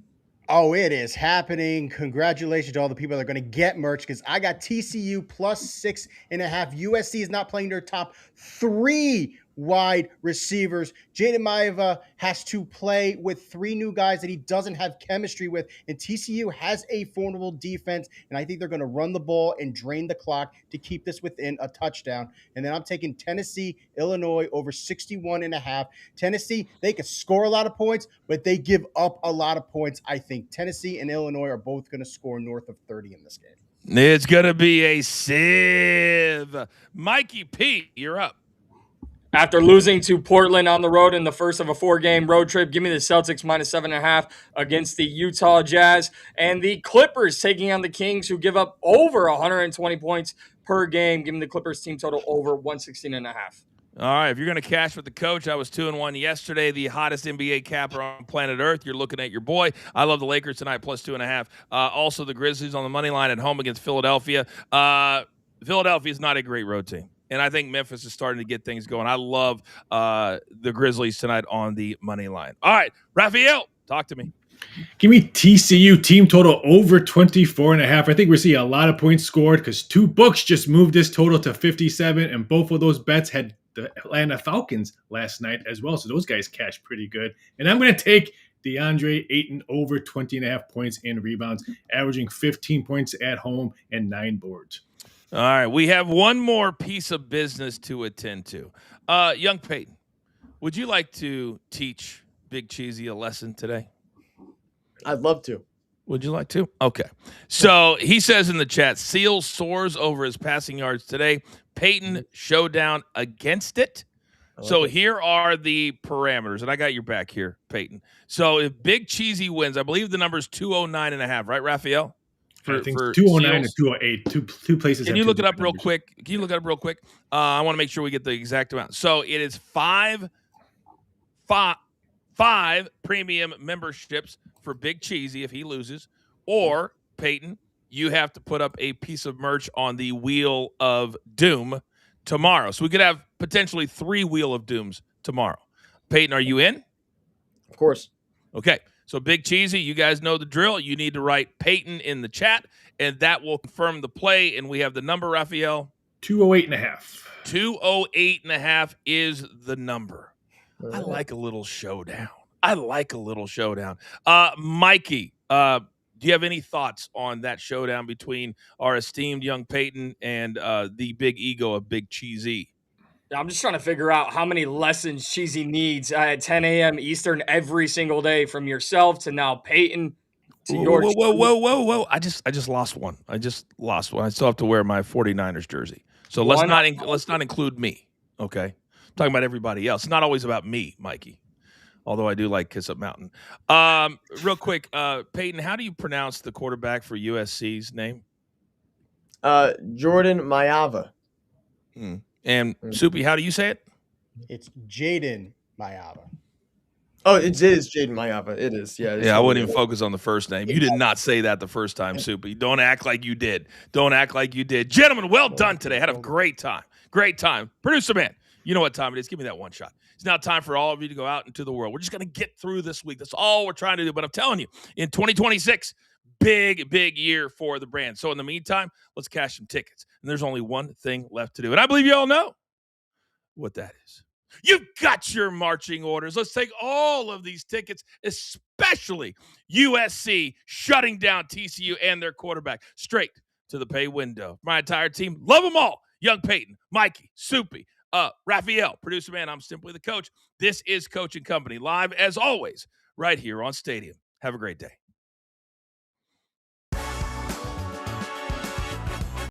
Oh, it is happening. Congratulations to all the people that are going to get merch because I got TCU plus 6.5. USC is not playing their top 3 wide receivers. Jaden Maeva has to play with 3 new guys that he doesn't have chemistry with, and TCU has a formidable defense, and I think they're going to run the ball and drain the clock to keep this within a touchdown. And then I'm taking Tennessee, Illinois over 61.5. Tennessee, they can score a lot of points, but they give up a lot of points. I think Tennessee and Illinois are both going to score north of 30 in this game. It's going to be a sieve. Mikey P, you're up. After losing to Portland on the road in the first of a 4-game road trip, give me the Celtics minus 7.5 against the Utah Jazz. And the Clippers taking on the Kings, who give up over 120 points per game. Give me the Clippers team total over 116.5. All right, if you're going to cash with the coach, I was 2-1 yesterday, the hottest NBA capper on planet Earth. You're looking at your boy. I love the Lakers tonight, plus 2.5. Also, the Grizzlies on the money line at home against Philadelphia. Philadelphia is not a great road team. And I think Memphis is starting to get things going. I love the Grizzlies tonight on the money line. All right, Raphael, talk to me. Give me TCU team total over 24.5. I think we're seeing a lot of points scored because 2 books just moved this total to 57, and both of those bets had the Atlanta Falcons last night as well. So those guys cashed pretty good. And I'm going to take DeAndre Ayton over 20.5 points and rebounds, averaging 15 points at home and 9 boards. All right, we have one more piece of business to attend to. Young Peyton, Would you like to teach Big Cheesy a lesson today? I'd love to. Would you like to? Okay. So he says in the chat, Seal soars over his passing yards today. Peyton showdown against it. So here are the parameters, and I got your back here, Peyton. So if Big Cheesy wins, I believe the number is 209.5, right, Raphael? I think 209 and 208, two places. Can you look it up real quick? I want to make sure we get the exact amount. So it is five premium memberships for Big Cheesy if he loses, or Peyton, you have to put up a piece of merch on the Wheel of Doom tomorrow. So we could have potentially 3 Wheel of Dooms tomorrow. Peyton, are you in? Of course. Okay. So Big Cheesy, you guys know the drill. You need to write Peyton in the chat, and that will confirm the play. And we have the number, Raphael. 208.5. 208.5 is the number. I like a little showdown. Mikey, do you have any thoughts on that showdown between our esteemed young Peyton and the big ego of Big Cheesy? I'm just trying to figure out how many lessons Cheesy needs at 10 a.m. Eastern every single day, from yourself to now Peyton to your. Whoa! I just lost one. I still have to wear my 49ers jersey. So let's not include me. Okay, I'm talking about everybody else. It's not always about me, Mikey. Although I do like Kiss Up Mountain. Real quick, Peyton, how do you pronounce the quarterback for USC's name? Jordan Mayava. And Soupy, how do you say it? It's Jaden Mayava. Oh, it is Jaden Mayava. It is. Yeah. Yeah, I wouldn't even focus on the first name. You did not say that the first time, Soupy. Don't act like you did. Gentlemen, well done today. Had a great time. Producer man, you know what time it is. Give me that one shot. It's now time for all of you to go out into the world. We're just going to get through this week. That's all we're trying to do. But I'm telling you, in 2026, big year for the brand. So in the meantime, let's cash some tickets. And there's only one thing left to do. And I believe you all know what that is. You've got your marching orders. Let's take all of these tickets, especially USC shutting down TCU and their quarterback, straight to the pay window. My entire team, love them all. Young Peyton, Mikey, Soupy, Raphael, producer man, I'm simply the coach. This is Coaching Company, live as always, right here on Stadium. Have a great day.